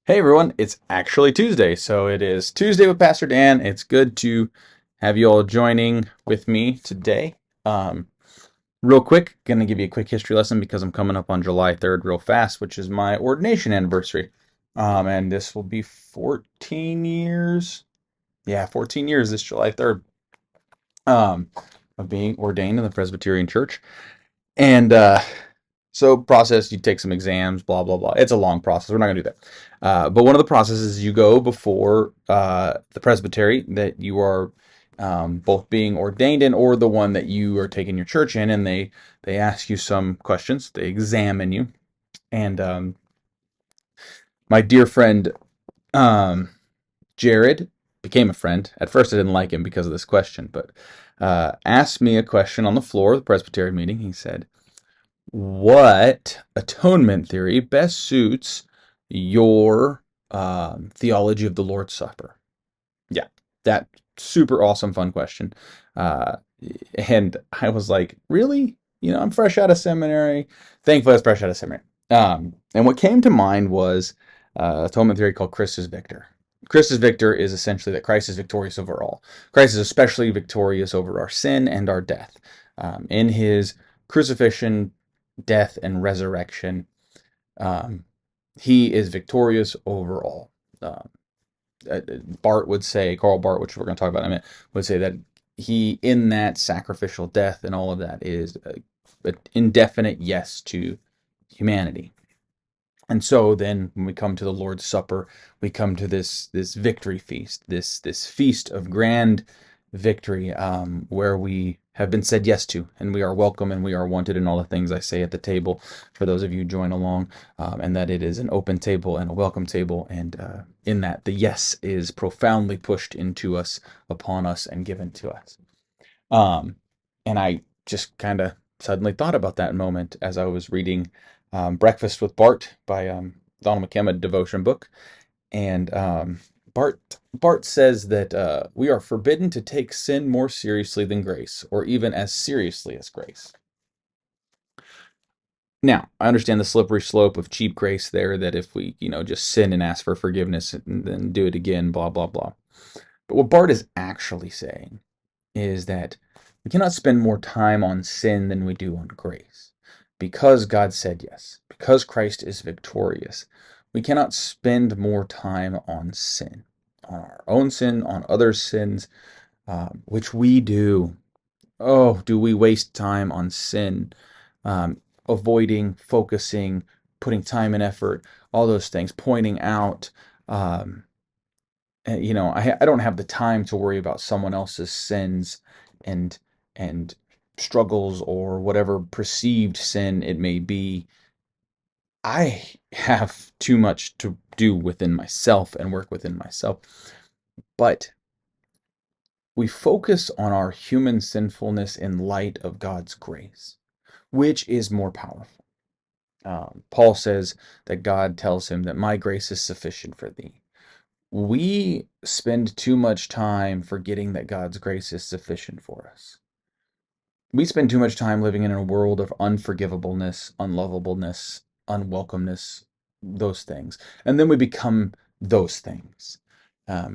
Hey everyone, it's actually Tuesday, so it is Tuesday with Pastor Dan. It's good to have you all joining with me today. Um, Real quick, gonna give you a quick history lesson because I'm coming up on July 3rd real fast, which is my ordination anniversary. And this will be 14 years. Yeah, 14 years this July 3rd, um, of being ordained in the Presbyterian Church. And so process, you take some exams, blah, blah, blah. It's a long process. We're not going to do that. But one of the processes you go before the presbytery that you are both being ordained in or the one that you are taking your church in, and they ask you some questions. They examine you. And my dear friend um, Jared became a friend. At first, I didn't like him because of this question, but asked me a question on the floor of the presbytery meeting. He said, what atonement theory best suits your theology of the Lord's Supper? Yeah, that super awesome, fun question. Uh, and I was like, really? I'm fresh out of seminary. Thankfully, I was fresh out of seminary. And what came to mind was atonement theory called Christus Victor. Christus Victor is essentially that Christ is victorious over all. Christ is especially victorious over our sin and our death. In his crucifixion, death, and resurrection, um, he is victorious over all. Barth would say, Karl Barth, which we're going to talk about in a minute, would say that he, in that sacrificial death and all of that, is an indefinite yes to humanity. And so then when we come to the Lord's Supper, we come to this victory feast, this feast of grand victory, where we have been said yes to, and we are welcome and we are wanted in all the things I say at the table for those of you who join along, and that it is an open table and a welcome table, and in that the yes is profoundly pushed into us, upon us, and given to us. Um, and I just kind of suddenly thought about that moment as I was reading Breakfast with Bart by Donald McKim, a devotion book. And Bart says that we are forbidden to take sin more seriously than grace, or even as seriously as grace. Now, I understand the slippery slope of cheap grace there, that if we, just sin and ask for forgiveness and then do it again, blah, blah, blah. But what Bart is actually saying is that we cannot spend more time on sin than we do on grace. Because God said yes, because Christ is victorious, we cannot spend more time on sin, on our own sin, on others' sins, which we do. Oh, do we waste time on sin, avoiding, focusing, putting time and effort, all those things, pointing out. Um, I don't have the time to worry about someone else's sins and and struggles or whatever perceived sin it may be. I have too much to do within myself and work within myself. But we focus on our human sinfulness in light of God's grace, which is more powerful. Paul says that God tells him that my grace is sufficient for thee. We spend too much time forgetting that God's grace is sufficient for us. We spend too much time living in a world of unforgivableness, unlovableness, unwelcomeness, those things. And then we become those things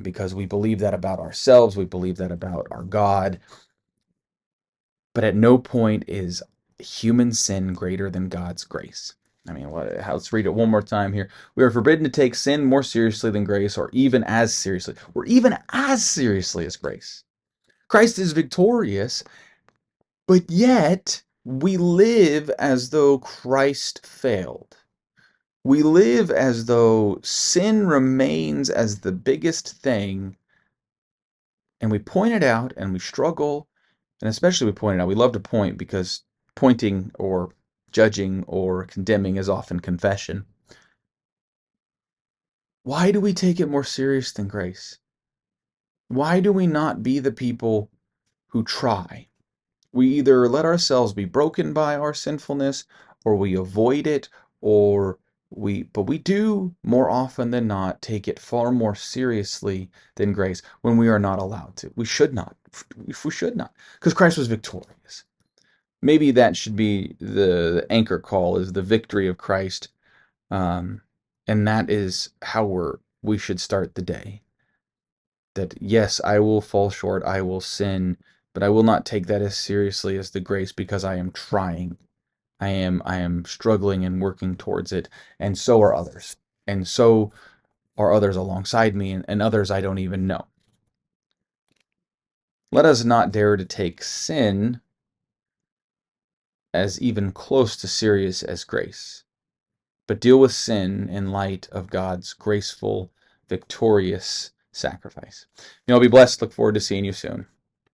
because we believe that about ourselves, we believe that about our God. But at no point is human sin greater than God's grace. Let's read it one more time here. We are forbidden to take sin more seriously than grace, or even as seriously, as grace. Christ is victorious, but yet we live as though Christ failed. We live as though sin remains as the biggest thing, and we point it out and we struggle, and especially we point it out. We love to point because pointing or judging or condemning is often confession. Why do we take it more serious than grace? Why do we not be the people who try? We either let ourselves be broken by our sinfulness, or we avoid it, but we do more often than not take it far more seriously than grace when we are not allowed to. We should not. We should not, because Christ was victorious. Maybe that should be the anchor call, is the victory of Christ. Um, And that is how we should start the day. That yes, I will fall short, I will sin, but I will not take that as seriously as the grace, because I am trying. I am struggling and working towards it, and so are others. And so are others alongside me, and others I don't even know. Let us not dare to take sin as even close to serious as grace, but deal with sin in light of God's graceful, victorious sacrifice. You know, be blessed. Look forward to seeing you soon.